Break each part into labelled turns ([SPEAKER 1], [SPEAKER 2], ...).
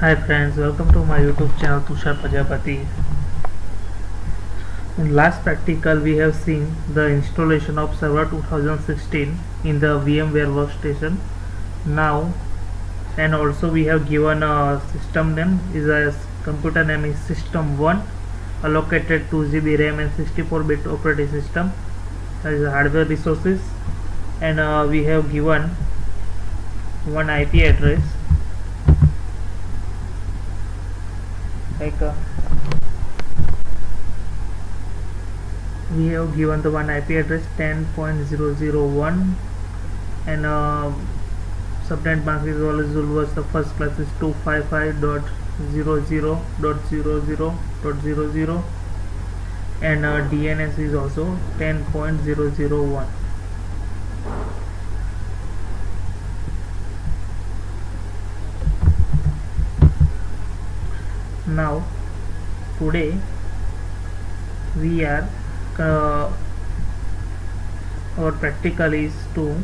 [SPEAKER 1] Hi friends, welcome to my YouTube channel Tushar Prajapati. In last practical we have seen the installation of Server 2016 in the VMware workstation. Now and also we have given a system name is a computer name is System 1, allocated 2 GB RAM and 64-bit operating system. That is hardware resources, and we have given one IP address like we have given the one IP address 10.001, and subnet mask is always was the first class is 255.00.00.00, and DNS is also 10.001. Now today we are our practical is to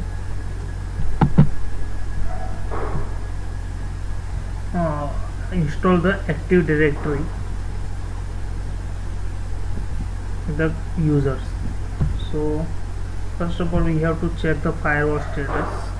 [SPEAKER 1] install the Active Directory the users. So first of all we have to check the firewall status.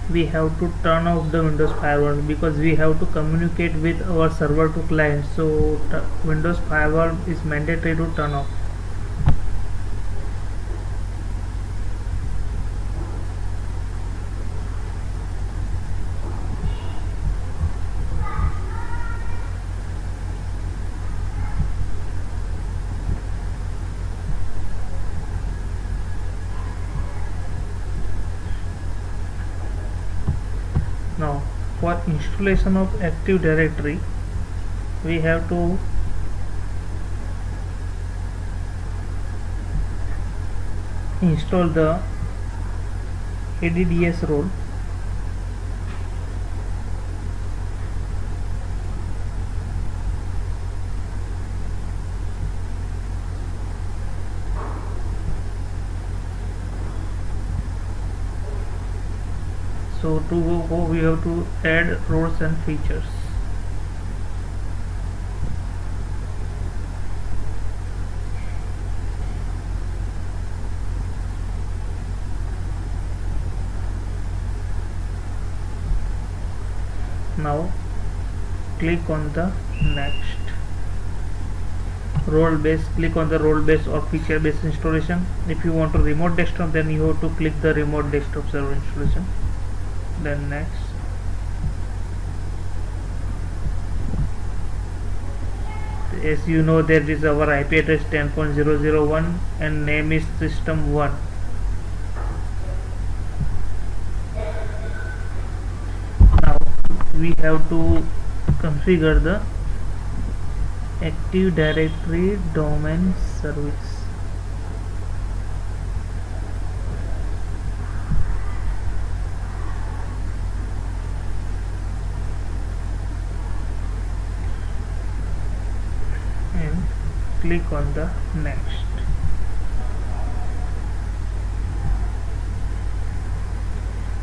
[SPEAKER 1] We have to turn off the Windows Firewall because we have to communicate with our server to client, so Windows Firewall is mandatory to turn off. Now for installation of Active Directory we have to install the ADDS role. So to go we have to add roles and features. Now click on the next role based, click on the role based or feature based installation. If you want to remote desktop, then you have to click the remote desktop server installation. Then next, as you know, there is our IP address 10.001 and name is System 1. Now we have to configure the Active Directory domain service. And click on the next.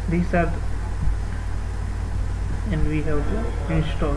[SPEAKER 1] These are and we have to install.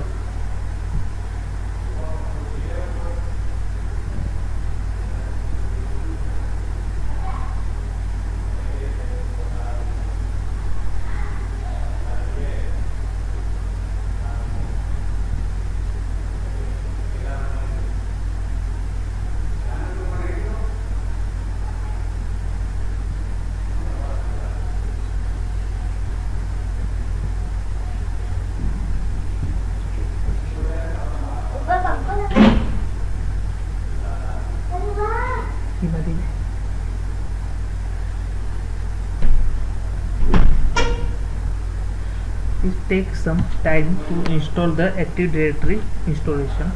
[SPEAKER 1] It takes some time to install the Active Directory installation.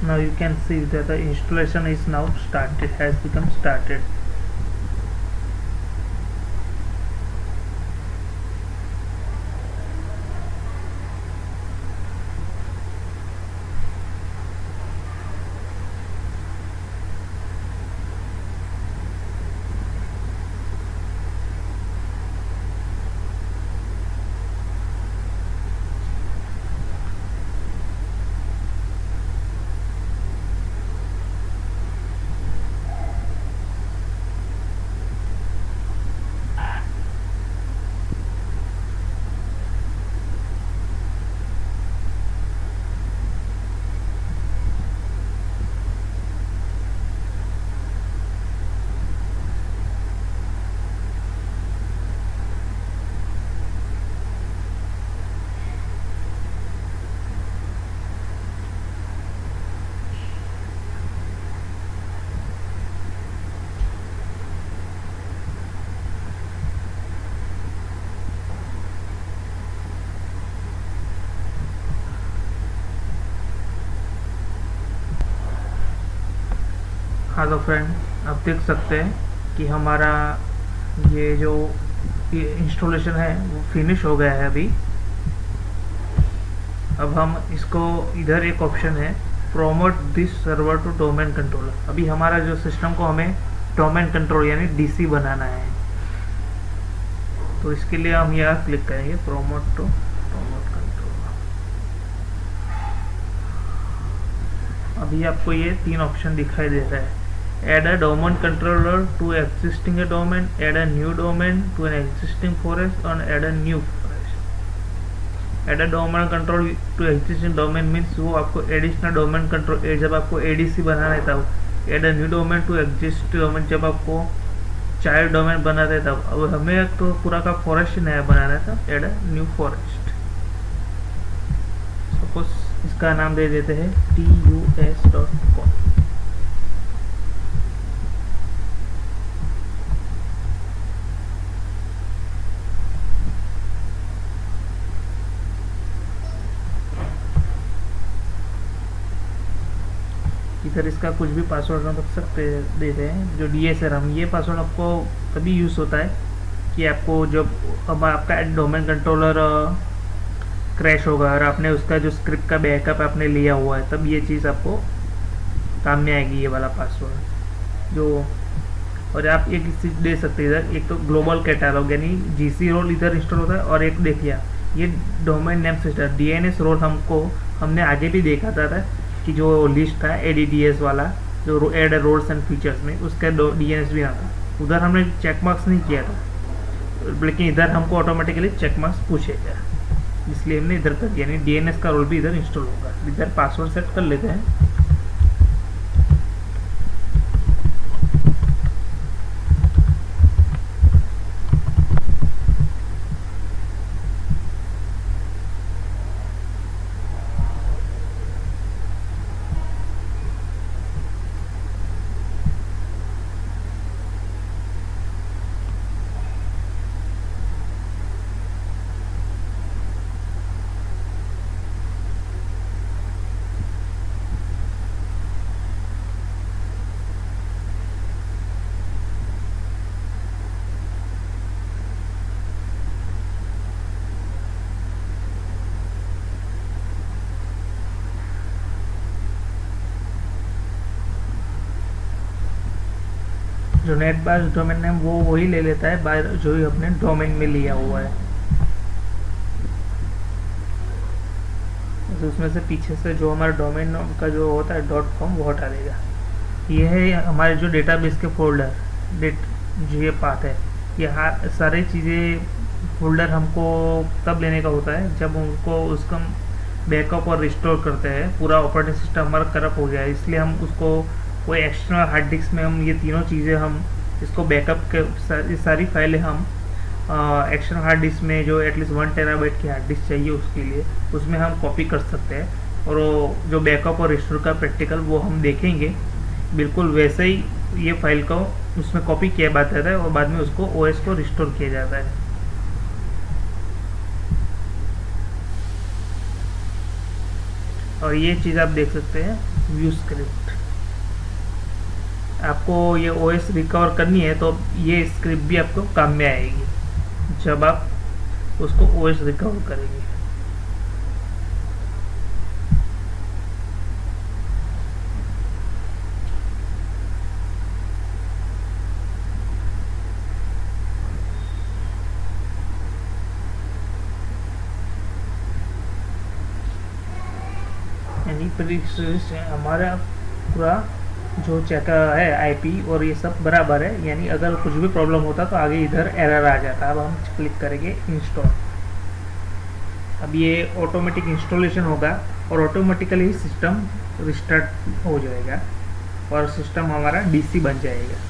[SPEAKER 1] Now you can see that the installation is now started, has become started. हाँ तो friend आप देख सकते हैं कि हमारा ये जो इंस्टॉलेशन है वो फिनिश हो गया है अभी। अब हम इसको, इधर एक ऑप्शन है promote this server to domain controller. अभी हमारा जो सिस्टम को हमें डोमेन कंट्रोल यानी डीसी बनाना है, तो इसके लिए हम यहाँ क्लिक करेंगे प्रोमोट टू डोमेन कंट्रोलर। अभी आपको ये 3 ऑप्शन दिखाई दे रहा है। Add a domain controller to existing a domain, add a new domain to an existing forest, and add a new forest. Add a domain control to existing domain means वो आपको additional domain control, जब आपको ADC बनाना है तब। add a new domain to existing domain जब आपको child domain बनाना है तब। अब हमें तो पूरा का forest नया बनाना है तब add a new forest। Suppose इसका नाम दे देते हैं tus.com। इधर इसका कुछ भी पासवर्ड हम रख सकते देते हैं। जो DSRM, ये पासवर्ड आपको तभी यूज़ होता है कि आपको जब अब आपका डोमेन कंट्रोलर क्रैश होगा और आपने उसका जो स्क्रिप्ट का बैकअप आपने लिया हुआ है, तब ये चीज़ आपको काम में आएगी, ये वाला पासवर्ड जो। और आप एक चीज़ दे सकते हैं इधर, एक तो ग्लोबल कैटालॉग यानी GC रोल इधर इंस्टॉल होता है, और एक देखिए ये domain name system DNS role हमने आगे भी देखा था कि जो लिस्ट था ADDS वाला जो एड रोल्स एंड फीचर्स में, उसका DNS भी आता। उधर हमने चेक मार्क्स नहीं किया था, लेकिन इधर हमको ऑटोमेटिकली चेक मार्क्स पूछेगा, इसलिए हमने इधर कर दिया। यानी DNS का रोल भी इधर इंस्टॉल होगा। इधर पासवर्ड सेट कर लेते हैं। जो नेट बेस्ड डोमेन नेम वो वही ले लेता है बाय जो ही अपने डोमेन में लिया हुआ है। तो उसमें से पीछे से जो हमारा डोमेन का जो होता है .com वो हटा देगा। ये है हमारे जो डेटाबेस के फोल्डर जो ये पाथ है, ये सारे चीज़ें फोल्डर हमको तब लेने का होता है जब उनको उसका बैकअप और रिस्टोर करते हैं। पूरा ऑपरेटिंग सिस्टम हमारा करप्ट हो गया है, इसलिए हम उसको कोई एक्सटर्नल हार्ड डिस्क में हम ये तीनों चीज़ें हम इसको बैकअप के सारी फाइलें हम एक्सटर्नल हार्ड डिस्क में जो एटलीस्ट 1 टेराबाइट की हार्ड डिस्क चाहिए उसके लिए उसमें हम कॉपी कर सकते हैं। और जो बैकअप और रिस्टोर का प्रैक्टिकल वो हम देखेंगे, बिल्कुल वैसे ही ये फाइल को उसमें कॉपी किया जाता है और बाद में उसको OS को रिस्टोर किया जाता है। और ये चीज़ आप देख सकते हैं व्यू स्क्रिप्ट। आपको ये ओएस रिकवर करनी है तो ये स्क्रिप्ट भी आपको काम में आएगी जब आप उसको ओएस रिकवर करेंगे। यानी हमारा पूरा जो चेक है आईपी और ये सब बराबर है, यानी अगर कुछ भी प्रॉब्लम होता तो आगे इधर एरर आ जाता। अब हम क्लिक करेंगे इंस्टॉल। अब ये ऑटोमेटिक इंस्टॉलेशन होगा और ऑटोमेटिकली सिस्टम रिस्टार्ट हो जाएगा और सिस्टम हमारा डीसी बन जाएगा।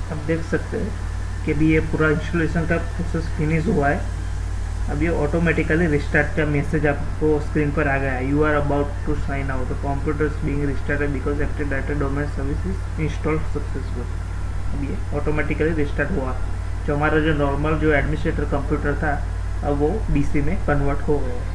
[SPEAKER 1] अब देख सकते हैं कि भी ये पूरा इंस्टॉलेशन का प्रोसेस फिनिश हुआ है। अब ये ऑटोमेटिकली रिस्टार्ट का मैसेज आपको स्क्रीन पर आ गया है। You are about to sign out, the computer is being restarted because active data domain service is installed successful. अब ये ऑटोमेटिकली रिस्टार्ट हुआ। जो हमारा जो नॉर्मल जो एडमिनिस्ट्रेटर कंप्यूटर था अब वो डीसी में कन्वर्ट हो गया है।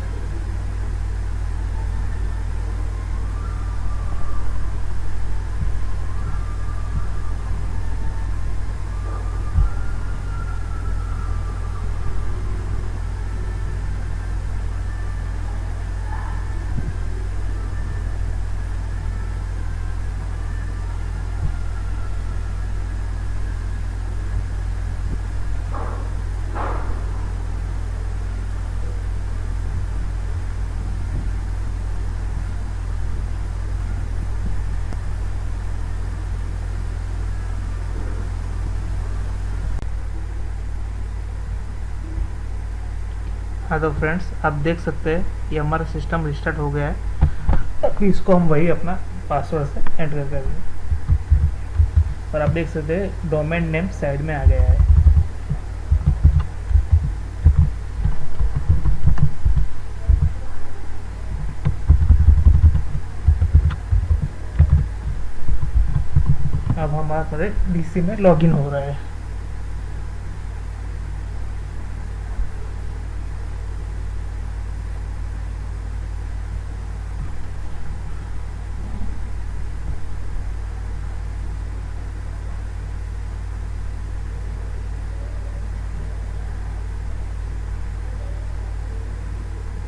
[SPEAKER 1] हाँ तो फ्रेंड्स आप देख सकते हैं ये हमारा सिस्टम रिस्टार्ट हो गया है। अभी इसको हम वही अपना पासवर्ड से एंटर कर देंगे और आप देख सकते हैं डोमेन नेम साइड में आ गया है। अब हमारे डीसी में लॉगिन हो रहा है।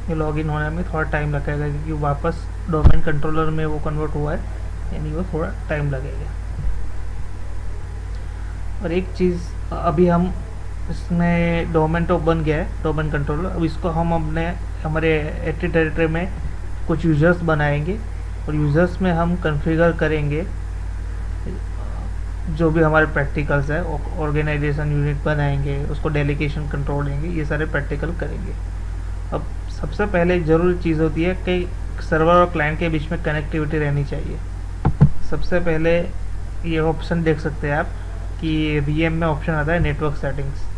[SPEAKER 1] ये लॉगिन होने में थोड़ा टाइम लगेगा क्योंकि वापस डोमेन कंट्रोलर में वो कन्वर्ट हुआ है, यानी वो थोड़ा टाइम लगेगा। और एक चीज़ अभी हम इसमें डोमेन तो बन गया है डोमेन कंट्रोलर, अब इसको हम अपने हमारे एक्टिव डायरेक्टरी में कुछ यूज़र्स बनाएंगे और यूज़र्स में हम कॉन्फ़िगर करेंगे जो भी हमारे प्रैक्टिकल्स है, ऑर्गेनाइजेशन यूनिट बनाएंगे, उसको डेलीगेशन कंट्रोल देंगे, ये सारे प्रैक्टिकल करेंगे। अब सबसे पहले एक ज़रूरी चीज़ होती है कि सर्वर और क्लाइंट के बीच में कनेक्टिविटी रहनी चाहिए। सबसे पहले ये ऑप्शन देख सकते हैं आप कि वीएम में ऑप्शन आता है नेटवर्क सेटिंग्स।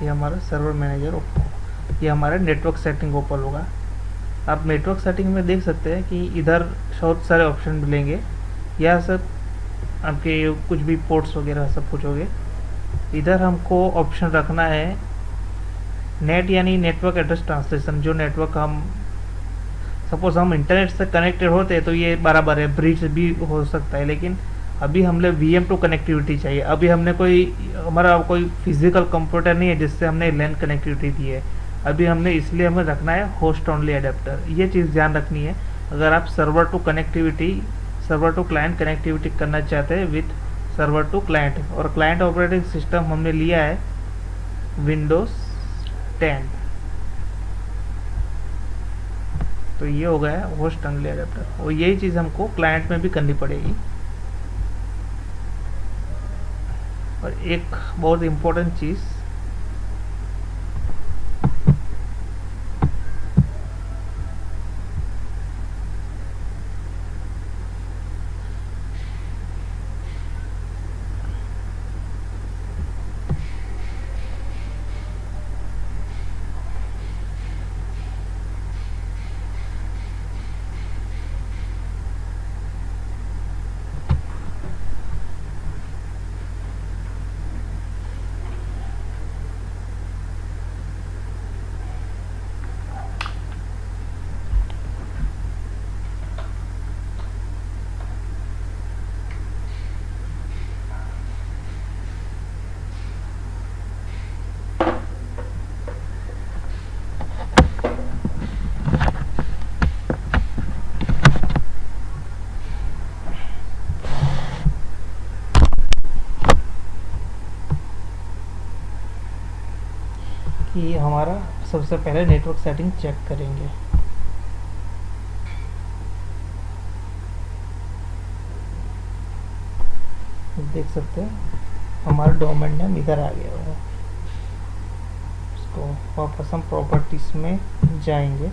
[SPEAKER 1] ये हमारा सर्वर मैनेजर ये हमारा नेटवर्क सेटिंग ओपन होगा। आप नेटवर्क सेटिंग में देख सकते हैं कि इधर बहुत सारे ऑप्शन मिलेंगे, यह सब आपके कुछ भी पोर्ट्स वगैरह सब कुछ होंगे। इधर हमको ऑप्शन रखना है नेट यानी नेटवर्क एड्रेस ट्रांसलेशन। जो नेटवर्क हम सपोज हम इंटरनेट से कनेक्टेड होते हैं तो ये बराबर है, ब्रिज भी हो सकता है, लेकिन अभी हमने वीएम टू कनेक्टिविटी चाहिए। अभी हमने हमारा कोई फिजिकल कंप्यूटर नहीं है जिससे हमने लैन कनेक्टिविटी दी है। अभी हमने इसलिए हमें रखना है होस्ट ओनली अडेप्टर। ये चीज़ ध्यान रखनी है अगर आप सर्वर टू क्लाइंट कनेक्टिविटी करना चाहते हैं विथ सर्वर टू क्लाइंट। और क्लाइंट ऑपरेटिंग सिस्टम हमने लिया है विंडोज 10। तो ये हो गया होस्ट ओनली अडेप्टर और यही चीज़ हमको क्लाइंट में भी करनी पड़ेगी। और एक बहुत इम्पोर्टेंट चीज़ कि हमारा सबसे पहले नेटवर्क सेटिंग चेक करेंगे। देख सकते हैं हमारा डोमेन नेम इधर आ गया है। इसको वापस हम प्रॉपर्टीज में जाएंगे।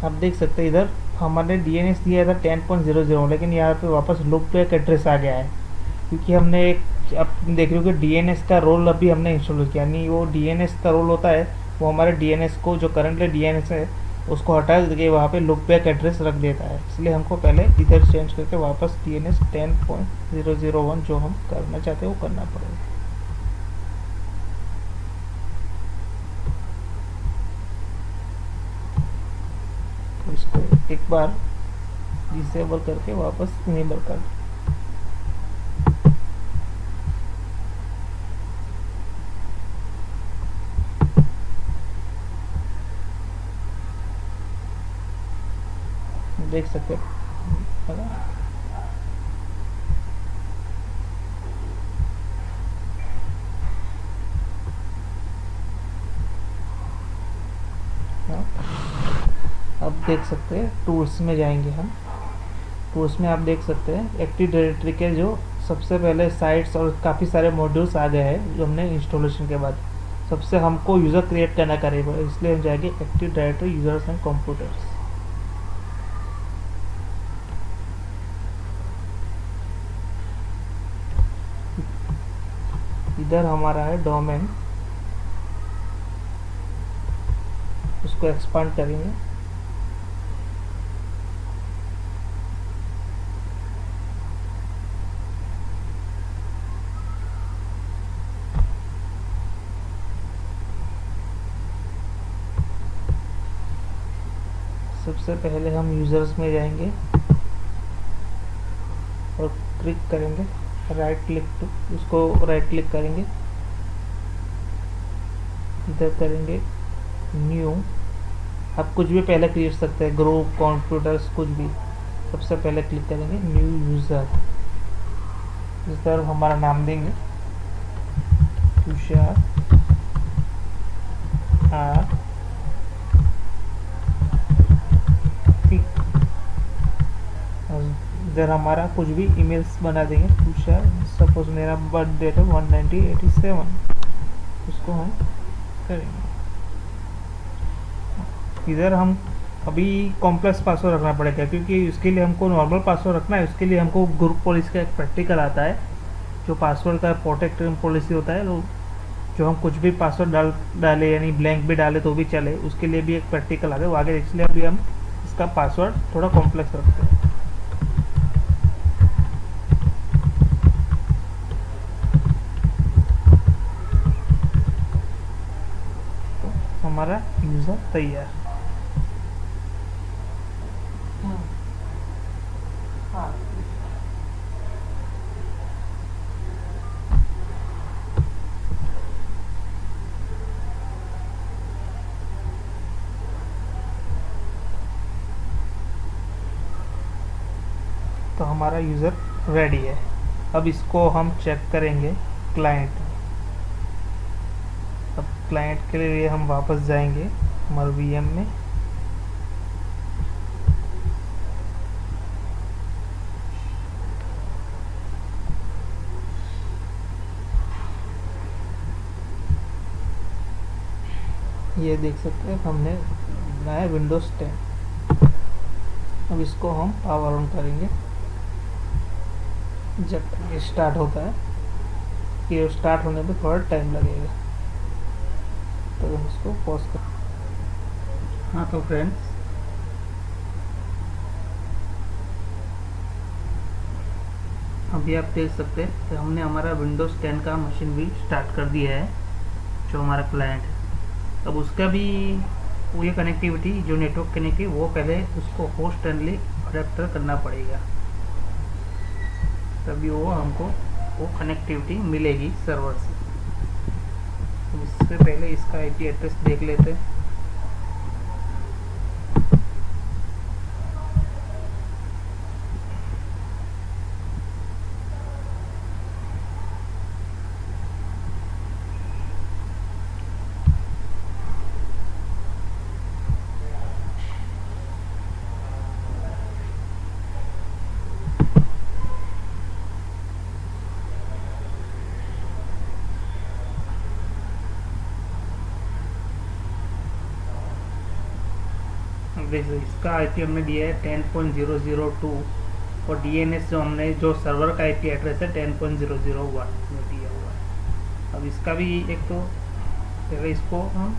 [SPEAKER 1] आप देख सकते हैं इधर हमारे डीएनएस दिया था 10.00, लेकिन यहाँ पे वापस लूप बैक एड्रेस आ गया है, क्योंकि हमने एक अब देख रहे हो कि डीएनएस का रोल अभी हमने इंस्टॉल किया, यानी वो डीएनएस का रोल होता है वो हमारे डीएनएस को जो करंटली डीएनएस है उसको हटा के वहाँ पे लूप बैक एड्रेस रख देता है। इसलिए हमको पहले इधर चेंज करके वापस डीएनएस 10.001 जो हम करना चाहते हैं वो करना पड़ेगा। इसको एक बार डिसेबल करके वापस इनेबल कर देख सकते हैं। अब देख सकते हैं टूल्स में जाएंगे हम। टूल्स में आप देख सकते हैं एक्टिव डायरेक्टरी के जो सबसे पहले साइट्स और काफ़ी सारे मॉड्यूल्स आ गए हैं जो हमने इंस्टॉलेशन के बाद। सबसे हमको यूज़र क्रिएट करना करेगा, इसलिए हम जाएंगे active directory users and computers. इधर हमारा है डोमेन, उसको एक्सपांड करेंगे। सबसे पहले हम यूजर्स में जाएंगे और क्लिक करेंगे राइट क्लिक टू, उसको राइट क्लिक करेंगे, इधर करेंगे न्यू। आप कुछ भी पहले क्रिएट सकते हैं, ग्रुप कंप्यूटर्स कुछ भी। सबसे पहले क्लिक करेंगे न्यू यूज़र, इस तरफ हमारा नाम देंगे तुषार आर। इधर हमारा कुछ भी ईमेल्स बना देंगे तुषार, सपोज मेरा बर्थ डेट है 1987, उसको हम करेंगे। इधर हम अभी कॉम्प्लेक्स पासवर्ड रखना पड़ेगा, क्योंकि इसके लिए हमको नॉर्मल पासवर्ड रखना है। उसके लिए हमको ग्रुप पॉलिसी का एक प्रैक्टिकल आता है जो पासवर्ड का प्रोटेक्ट पॉलिसी होता है, तो जो हम कुछ भी पासवर्ड डाले यानी ब्लैंक भी डाले तो भी चले, उसके लिए भी एक प्रैक्टिकल आता है वो आगे। इसलिए अभी हम इसका पासवर्ड थोड़ा कॉम्प्लेक्स रखते हैं। हमारा यूज़र तैयार। तो हमारा यूज़र रेडी है। अब इसको हम चेक करेंगे क्लाइंट। अब क्लाइंट के लिए हम वापस जाएंगे हमारे वीएम में, ये देख सकते हैं हमने बनाया विंडोज 10। अब इसको हम पावर ऑन करेंगे। जब ये स्टार्ट होता है, ये स्टार्ट होने में थोड़ा टाइम लगेगा, तो हम इसको पॉज कर। हाँ तो फ्रेंड्स, अभी आप देख सकते हैं कि हमने हमारा विंडोज़ 10 का मशीन भी स्टार्ट कर दिया है, जो हमारा क्लाइंट है। अब उसका भी वो ये कनेक्टिविटी जो नेटवर्क कनेक्टिव वो पहले उसको होस्ट ओनली अडेप्टर करना पड़ेगा, तभी वो हमको वो कनेक्टिविटी मिलेगी सर्वर से। तो इससे पहले इसका आईपी एड्रेस देख लेते हैं। देखिए इसका आईपी हमने दिया है 10.002 और डीएनएस जो हमने जो सर्वर का आईपी एड्रेस है 10.001 में दिया हुआ है। अब इसका भी एक तो पहले इसको हम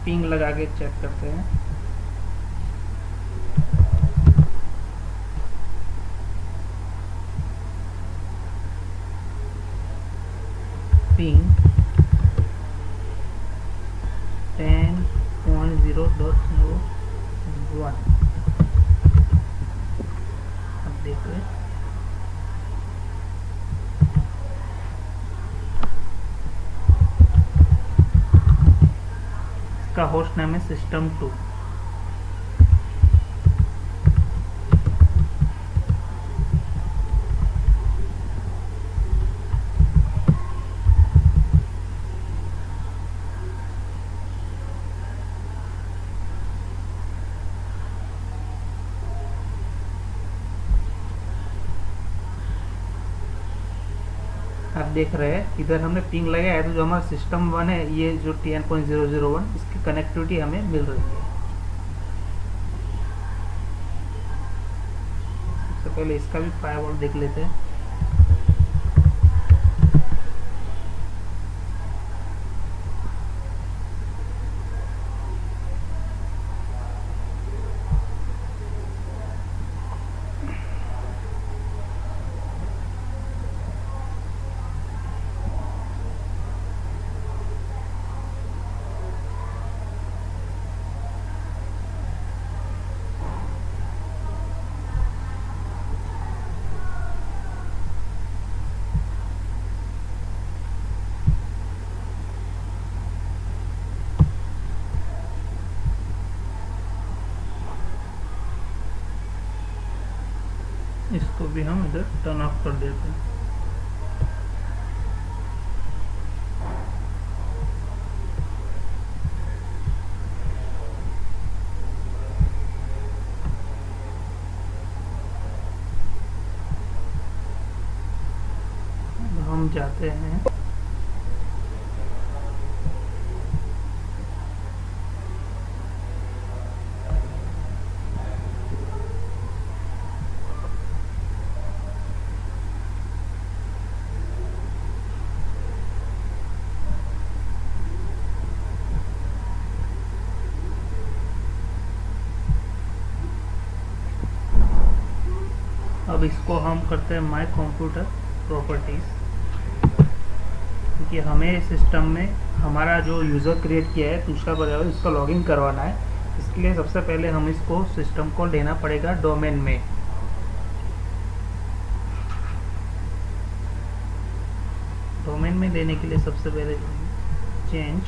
[SPEAKER 1] पिंग लगा के चेक करते हैं। पिंग 10.0.01 अब देख रहे हैं। इसका होस्ट नेम है system2। आप देख रहे हैं इधर हमने पिंग लगाया है, तो जो हमारा सिस्टम 1 है ये जो 10.001 इसकी कनेक्टिविटी हमें मिल रही है। सबसे पहले इसका भी फायरवॉल देख लेते हैं। इसको भी हम इधर टर्न ऑफ कर देते हैं। अब हम जाते हैं अब इसको हम करते हैं माय कंप्यूटर प्रॉपर्टीज, क्योंकि हमें सिस्टम में हमारा जो यूज़र क्रिएट किया है दूसरा बजाय इसको लॉगिन करवाना है। इसके लिए सबसे पहले हम इसको सिस्टम को लेना पड़ेगा डोमेन में। डोमेन में लेने के लिए सबसे पहले चेंज,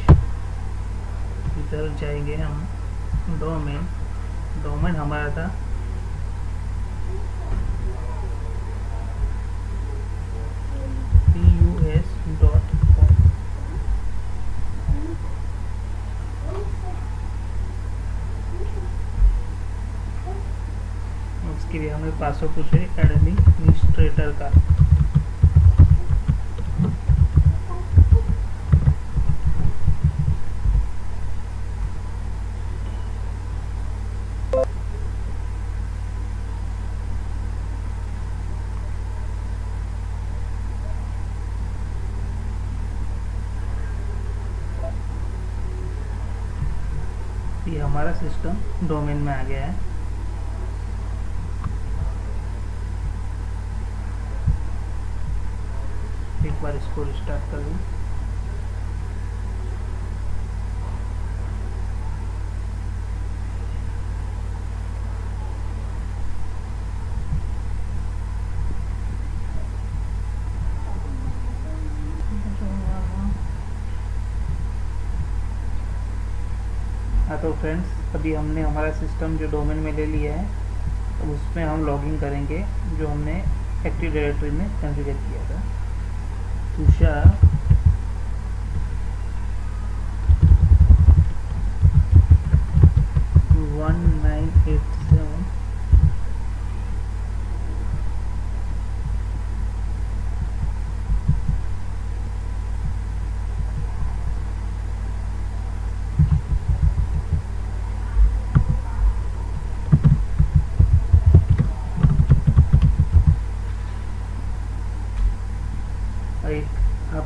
[SPEAKER 1] इधर जाएंगे हम डोमेन। डोमेन हमारा था pus.com। उसके लिए हमें पासवर्ड पूछे एडमिनिस्ट्रेटर का। ये हमारा सिस्टम डोमेन में आ गया है। एक बार इसको रिस्टार्ट कर दूँ। हाँ तो फ्रेंड्स, अभी हमने हमारा सिस्टम जो डोमेन में ले लिया है, तो उसमें हम लॉगिन करेंगे जो हमने एक्टिव डायरेक्टरी में कॉन्फ़िगर किया था। तुषार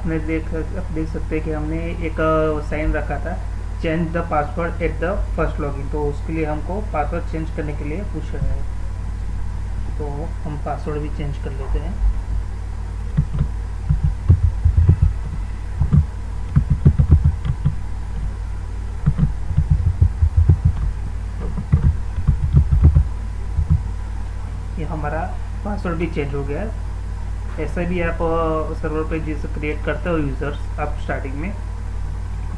[SPEAKER 1] 1987 आप देख सकते हैं कि हमने एक साइन रखा था, change the password at the first login. तो उसके लिए हमको पासवर्ड चेंज करने के लिए पूछ रहा है, तो हम पासवर्ड भी चेंज कर लेते हैं। ये हमारा पासवर्ड भी चेंज हो गया है। ऐसा भी आप सर्वर पे जैसे क्रिएट करते हो यूज़र्स आप स्टार्टिंग में,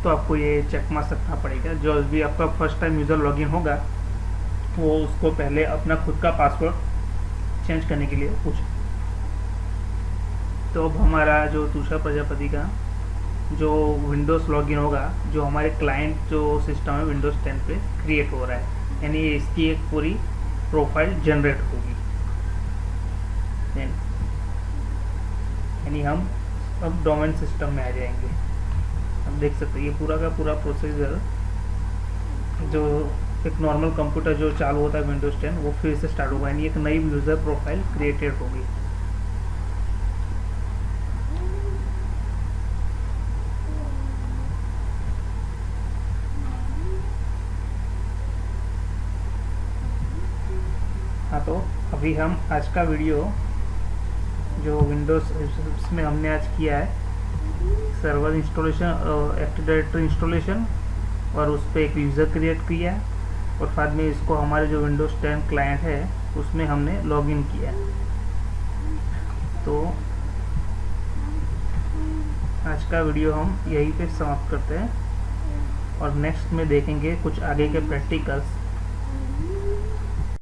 [SPEAKER 1] तो आपको ये चेक मार्क रखना पड़ेगा। जो भी आपका फर्स्ट टाइम यूज़र लॉगिन होगा वो उसको पहले अपना खुद का पासवर्ड चेंज करने के लिए पूछे। तो अब हमारा जो तुषार प्रजापति का जो विंडोज़ लॉगिन होगा, जो हमारे क्लाइंट जो सिस्टम है विंडोज़ 10 पे क्रिएट हो रहा है, यानी इसकी एक पूरी प्रोफाइल जनरेट होगी। यानी हम अब डोमेन सिस्टम में आ जाएंगे। हम देख सकते हैं ये पूरा का पूरा प्रोसीजर, जो एक नॉर्मल कंप्यूटर जो चालू होता है विंडोज़ 10 वो फिर से स्टार्ट होगा, यानी एक नई यूज़र प्रोफाइल क्रिएटेड होगी। हाँ तो अभी हम आज का वीडियो जो विंडोज़ में हमने आज किया है, server installation, active directory installation, और उस पर एक यूज़र क्रिएट किया है, और बाद में इसको हमारे जो विंडोज़ 10 क्लाइंट है उसमें हमने लॉगिन किया है। तो आज का वीडियो हम यहीं पे समाप्त करते हैं, और नेक्स्ट में देखेंगे कुछ आगे के प्रैक्टिकल्स